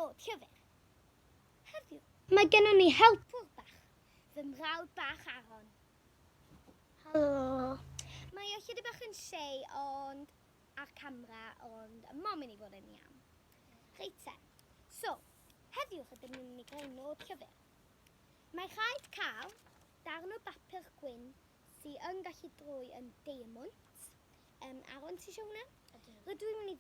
nod llyfr. Heddiw, mae gennym ni helpwr bach, fy mrawd bach Aaron. Helo. Mae o chydig bach yn shei ond ar camera, ond mae'n mynd i fod yn iawn. Reit te. So, heddiw ydym ni'n mynd i greu nod llyfr. Mae rhaid cael darn o bapur gwyn sydd yn gallu droi yn diamond. Aaron, ti eisiau hwnna? Rydw i'n mynd i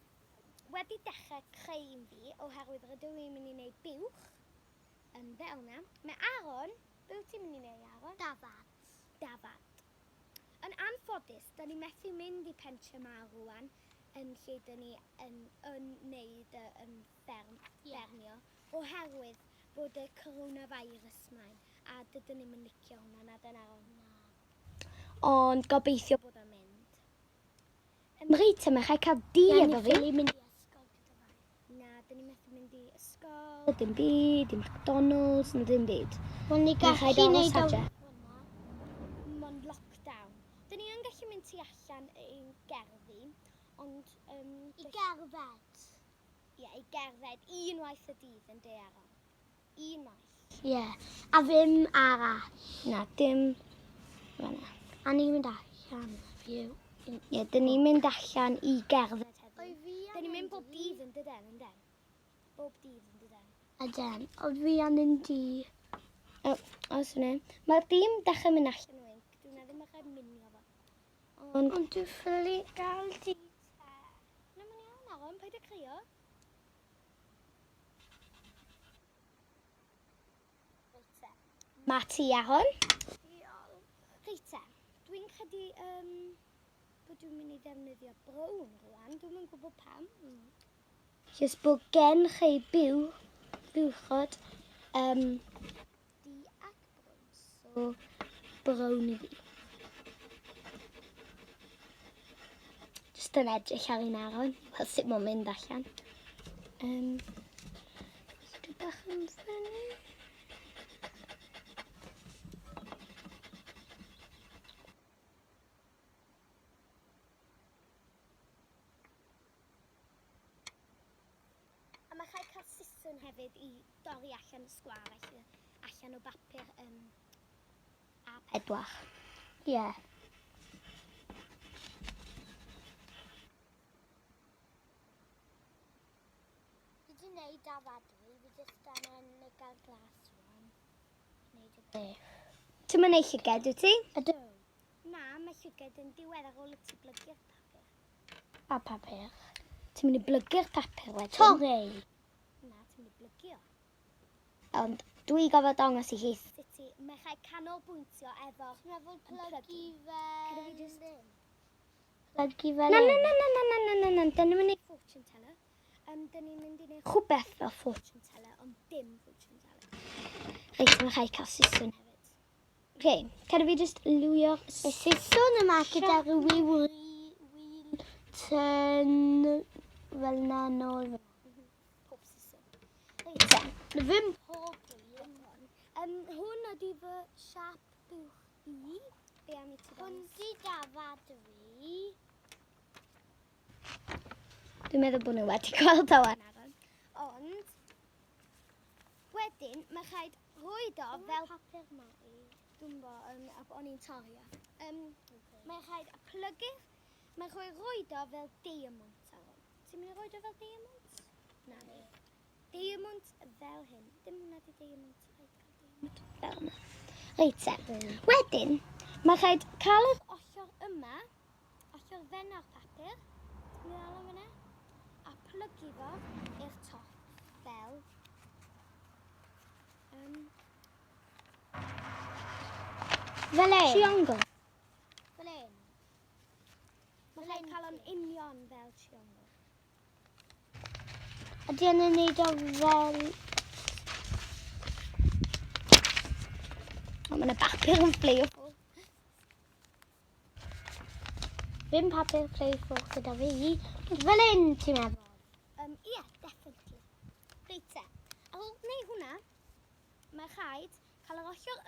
wedi dechrau creu un fi oherwydd rydw i'n mynd i wneud buwch yn fel yna. Mae Aaron, be wyt ti'n mynd i wneud, Aaron? Dafad. Yn anffodus, da ni methu mynd i pentre yma rwan yn lle da ni yn wneud yn ffermio oherwydd bod y coronavirus maen a dydyn ni'n licio hwnna na dyna hwnna. Ond gobeithio bod o'n mynd. Reit, mae rhaid cael di efo fi. Ie, mynd i ysgol gyda fi. Na, dyn ni methu mynd i ysgol, dim byd, dim McDonald's, dim byd. Wel, ni gallu neud o hwnna. Mae'n lockdown. Dyn ni yn gallu mynd tu allan i'n gerddi, ond... I gerdded. Ie, i gerdded unwaith y dydd yn Aaron. Unwaith. Ie, a ddim arall. Na, dim... Fyna. A ni'n mynd allan. Ie, dyn ni'n mynd allan i gerdded heddiw. Oedd fi Dyn ni'n mynd bob dydd yn dydyn. Bob dydd yn dydyn. Ydyn, oedd fi an yn di. Os yna. Mae'r dîm dechrau mynd allan o inc. Dwi'n ddim yn rhaid mynio fo. Ond dwi'n ffili gael di te. Na, mae'n iawn, Aaron. Paid y crio. Reite. Ma ti, Aaron? Reite. Dwi'n credu bod dwi'n mynd i ddefnyddio brown rwan. Dwi'n mynd gwybod pam. Jyst bod gen chi buwchod di ac brown. So, brown i fi. Jyst yn edrych ar un Aaron. Wel, sut mae'n mynd allan. Dwi'n bach yn ffynnu. A mae rhaid cael siswn hefyd i dorri allan y sgwar allan o bapur A4. Ie. Fi di wneud dafad fi. Fi jyst angen gael glas rwan. Wneud y beth. Ti'n mynd ei llyged, wyt ti? Ydw. Na, mae llyged yn diwedd ar ôl y ti blygu'r papur. A papur. Ti'n mynd i blygu'r papur wedyn? Torri. Na, ti'n mynd i blygio. Ond dwi gofod dangos i chi sut mae rhaid canolbwyntio efo... Ti'n meddwl plygu Can I just... fel... Plygu fel... Na. Dyn ni'n mynd i fortune teller. Dyn ni'n mynd i wneud rhywbeth fel fortune teller, ond dim fortune teller. Reit, mae rhaid cael siswn hefyd. Okay, can I just lwio'r... Y siswn yma gyda'r wheel turn fel na nôl. Pob siswn. Reit, Ddim pob un. hwn ydi fy siap buwch i. Be am I ti Hwn di dafad fi. Dwi'n meddwl bod nhw wedi gweld o wan Aaron. Ond, wedyn, mae rhaid rhoid o fel... papur ma i. Dwi'n bo, o'n i'n torri o. Mae rhaid plygu, mae rhaid rhoid o fel diamond, Aaron. Ti'n mynd i rhoid o fel diamond? Na, ni. Diamond fel hyn. Dim hwnna di diamond. Fel yna. Reit te. Wedyn, mae rhaid cael yr ollor yma, ollor fena'r papur, ti'n mynd i yna, a plygu fo i'r top fel Fel ein. triongl. Fel ein. Mae rhaid cael o'n union fel triongl. Ydy yn wneud o fel... O, mae yna bapur yn fflio. Ddim papur fflewffwch gyda fi. Fel un, ti'n meddwl? Ie, definitely. Reit te. Ar ôl gwneud hwnna, mae rhaid cael yr ollor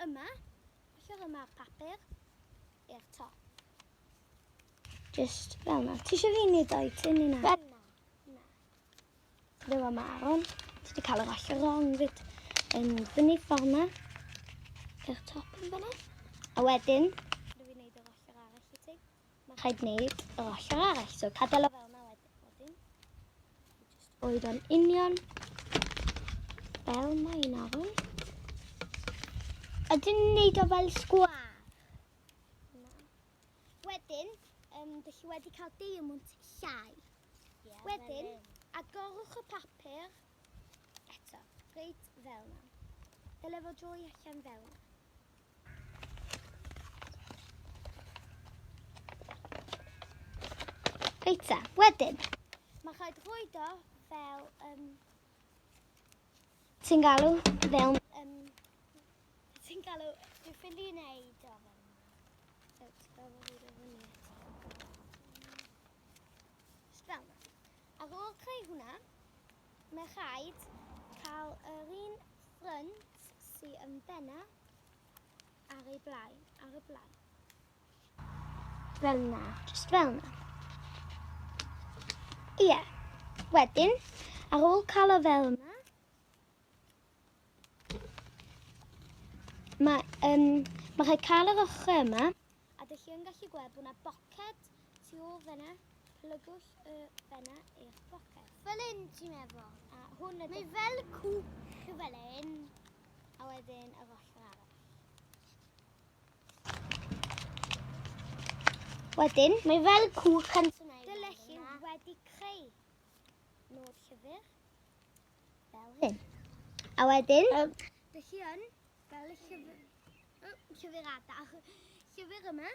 yma'r papur, i'r top. Just fel yna. Ti eisiau fi wneud o'i ti'n yna? Fel na. Na. Dyma Aaron. Ti wedi cael yr allan rong fyd yn fyny ffordd yna. Yr top yn fyna. A wedyn, rydw i'n gwneud yr allan arall i ti. Mae'n rhaid wneud yr allan arall. So cadael o fel yna wedyn. Oed o'n union. Fel mae'n arwn. Ydyn ni'n gwneud o fel sgwar? Na. Wedyn, dych chi wedi cael diamond llai. Wedyn, agorwch y papur eto, reit fel yna. Dyle fo droi allan fel yna. Reit ta, wedyn, mae rhaid rhoid o fel, ti'n galw fel, ti'n galw, Dwi'n ffili wneud o fel yna. Ti'n galw rhoid o fyny eto. Fel yna. Ar ôl creu hwnna, mae rhaid cael yr un ffrynt sy'n yn benna ar ei blaen, Fel yna, just fel yna. Ie, wedyn, ar ôl cael o fel yna, mae rhaid cael yr ochr yma, a dych chi yn gallu gweld bod yna boced tu ôl fyna. Plygwch y benna i'r boced. Fel un ti'n meddwl? A hwn ydy... Mae fel cwch fel un. A wedyn yr ochr arall. Wedyn, mae fel cwch yn... Dyle chi wedi creu nod llyfr fel hyn. A wedyn, dych chi yn fel y llyfr adar. Llyfr yma,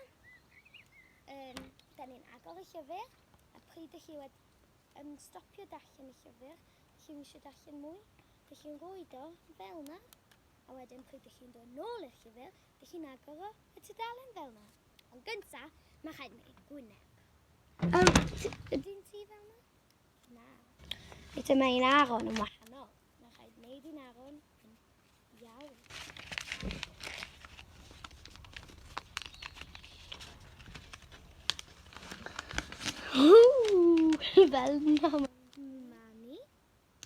da ni'n agor y llyfr, a pryd ydych chi wedi stopio darllen y llyfr, ydych chi'n eisiau darllen mwy, ydych chi'n rhoid o fel yna, a wedyn pryd ydych chi'n dod nôl i'r llyfr, ydych chi'n agor o y tudalen fel yna. Ond gyntaf, mae rhaid wneud gwyneb. Ydyn ti fel yna? Na. Ydyn mae'n aron yn wahanol. Mae rhaid wneud un aron yn iawn. Fel mami.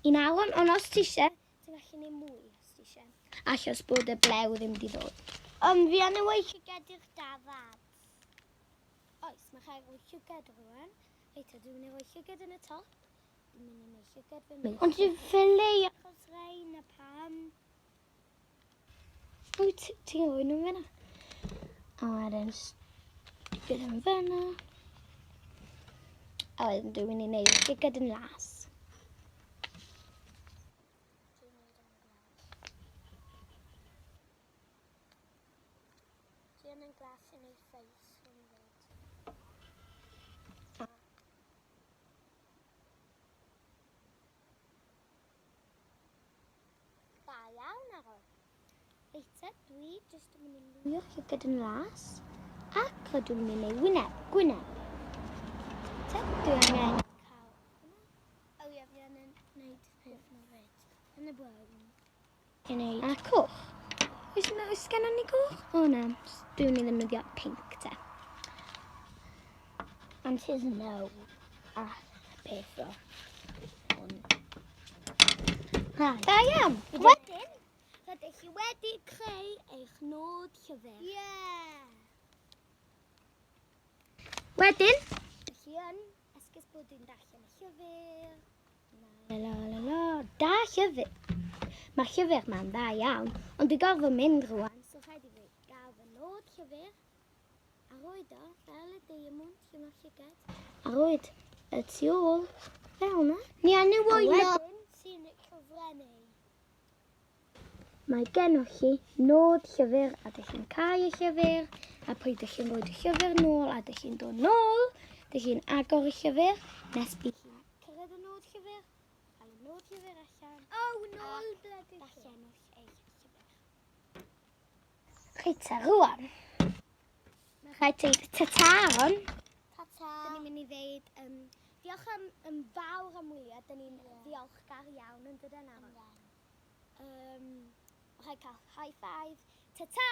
Un aron, ond os ti eisiau, ti'n gallu gwneud mwy os ti eisiau. Achos bod y blew ddim wedi dod. Fi yn weithio gyda'r dafad. Oes, mae rhaid rhoi llygad rwan. Reit, dwi'n mynd i roi llygad yn y top. Dwi'n mynd i wneud llygad fy mynd. Ond ti'n ffili achos rein a pam. Wyt ti'n rhoi nhw'n fyna? A wedyn llygad yn fyna. A wedyn dwi'n mynd i wneud llygad yn las. Dwi'n yn glas yn ei ffeis. Da iawn ar ôl. Eita, dwi jyst yn mynd i lwio'r llygad yn las. Ac rydw i'n mynd i wneud gwyneb. Eita, dwi angen cael hwnna. O ie, fi yn wneud peth na fyd. Yn y blaen. A cwch. Oes gennym ni cwch? O na, dwi'n mynd i ddefnyddio pink te. Aunties know a peth o hwn. Da iawn. Wedyn, rydych chi wedi creu eich nod llyfr. Wedyn, ydych chi yn esgus bod dwi'n darllen y llyfr. Da llyfr. Mae'r llyfr ma'n dda iawn, ond dwi'n gorfod mynd rwan. So rhaid i fi gael fy nod llyfr, a roed o fel y diamond lle mae'r llygad. A roed y tu ôl fel yna. Ni yn y wylo. Wedyn, sy'n cyflennu. Mae gennych chi nod llyfr, a ydych chi'n cau y llyfr, a pryd ydych chi'n rhoi y llyfr nôl, a ydych chi'n dod nôl, ydych chi'n agor y llyfr, nes bydd chi'n cyrraedd y nod llyfr, cael y nod llyfr allan, Nôl bledig. darllenwch eich llyfr. Reit, rwan. Mae rhaid dweud ta-ta, Aron. Tata. Da ni'n mynd i ddeud, diolch am fawr am wylio, da ni'n ddiolchgar iawn yn dydyn, Aron. Rhaid cael high five. Ta-ta!